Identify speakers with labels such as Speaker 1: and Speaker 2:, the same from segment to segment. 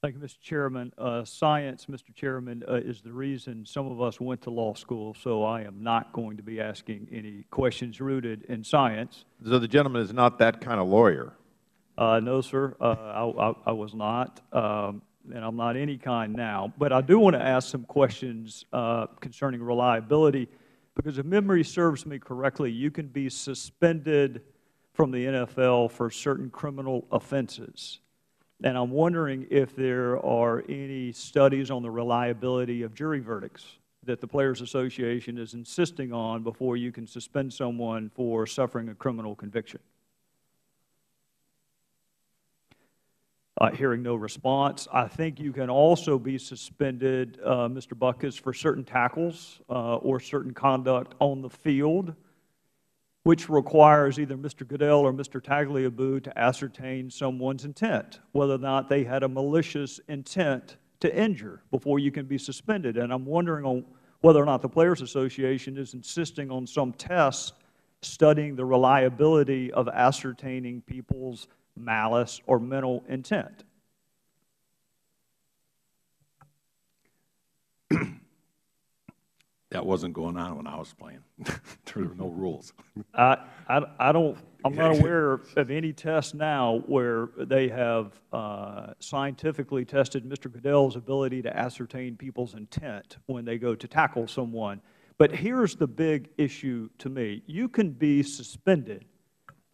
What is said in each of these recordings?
Speaker 1: Thank you, Mr. Chairman. Science, Mr. Chairman, is the reason some of us went to law school, so I am not going to be asking any questions rooted in science.
Speaker 2: So the gentleman is not that kind of lawyer?
Speaker 1: No, sir. I was not, and I'm not any kind now. But I do want to ask some questions concerning reliability, because if memory serves me correctly, you can be suspended from the NFL for certain criminal offenses. And I'm wondering if there are any studies on the reliability of jury verdicts that the Players Association is insisting on before you can suspend someone for suffering a criminal conviction. Hearing no response, I think you can also be suspended, Mr. Buckus, for certain tackles or certain conduct on the field, which requires either Mr. Goodell or Mr. Tagliabue to ascertain someone's intent, whether or not they had a malicious intent to injure before you can be suspended. And I'm wondering on whether or not the Players Association is insisting on some tests studying the reliability of ascertaining people's malice or mental intent.
Speaker 3: That wasn't going on when I was playing. There were no rules.
Speaker 1: I'm not aware of any test now where they have scientifically tested Mr. Goodell's ability to ascertain people's intent when they go to tackle someone. But here's the big issue to me. You can be suspended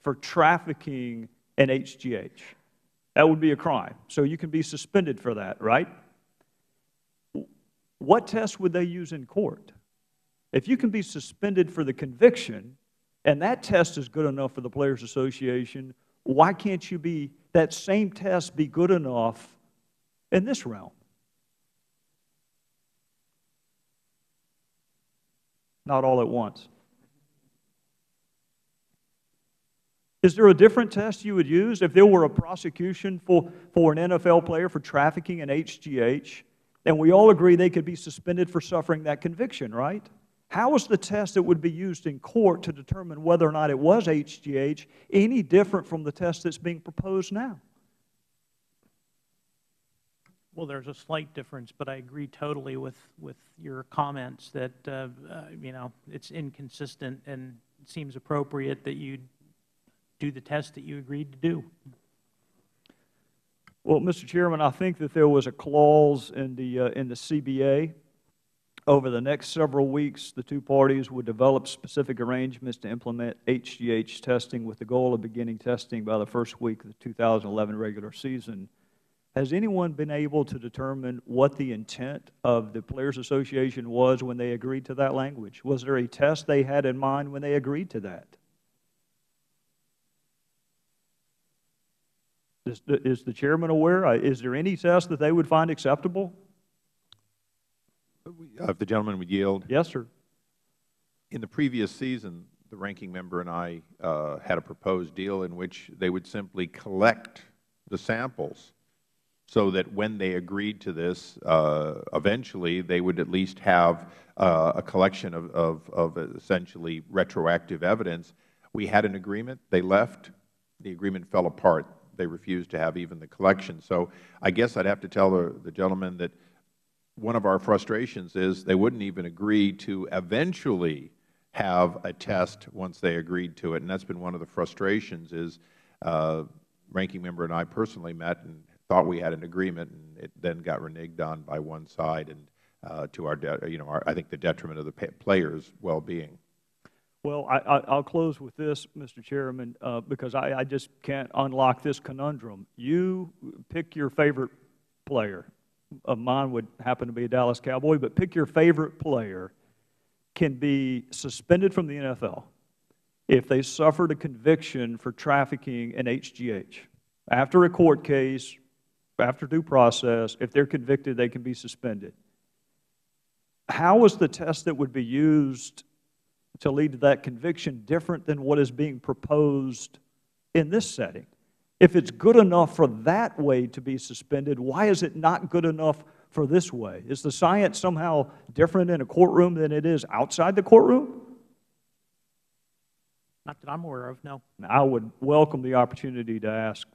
Speaker 1: for trafficking an HGH. That would be a crime. So you can be suspended for that, right? What test would they use in court? If you can be suspended for the conviction, and that test is good enough for the Players Association, why can't that same test be good enough in this realm? Not all at once. Is there a different test you would use if there were a prosecution for an NFL player for trafficking an HGH, and we all agree they could be suspended for suffering that conviction, right? How is the test that would be used in court to determine whether or not it was HGH any different from the test that's being proposed now?
Speaker 4: Well, there's a slight difference, but I agree totally with your comments that, you know, it's inconsistent, and it seems appropriate that you do the test that you agreed to do.
Speaker 1: Well, Mr. Chairman, I think that there was a clause in the CBA. Over the next several weeks, the two parties would develop specific arrangements to implement HGH testing with the goal of beginning testing by the first week of the 2011 regular season. Has anyone been able to determine what the intent of the Players Association was when they agreed to that language? Was there a test they had in mind when they agreed to that? Is the Chairman aware? Is there any test that they would find acceptable?
Speaker 2: If the gentleman would yield.
Speaker 1: Yes, sir.
Speaker 2: In the previous season, the ranking member and I had a proposed deal in which they would simply collect the samples so that when they agreed to this, eventually they would at least have a collection of essentially retroactive evidence. We had an agreement. They left. The agreement fell apart. They refused to have even the collection. So I guess I'd have to tell the gentleman that one of our frustrations is they wouldn't even agree to eventually have a test once they agreed to it. And that's been one of the frustrations is ranking member and I personally met and thought we had an agreement, and it then got reneged on by one side, and to our, I think the detriment of the players' well-being.
Speaker 1: Well, I'll close with this, Mr. Chairman, because I just can't unlock this conundrum. You pick your favorite player. Mine would happen to be a Dallas Cowboy, but pick your favorite player can be suspended from the NFL if they suffered a conviction for trafficking an HGH. After a court case, after due process, if they're convicted, they can be suspended. How is the test that would be used to lead to that conviction different than what is being proposed in this setting? If it's good enough for that way to be suspended, why is it not good enough for this way? Is the science somehow different in a courtroom than it is outside the courtroom?
Speaker 4: Not that I'm aware of, no.
Speaker 1: I would welcome the opportunity to ask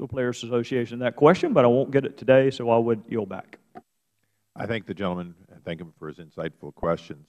Speaker 1: the Players Association that question, but I won't get it today, so I would yield back.
Speaker 2: I thank the gentleman and thank him for his insightful questions.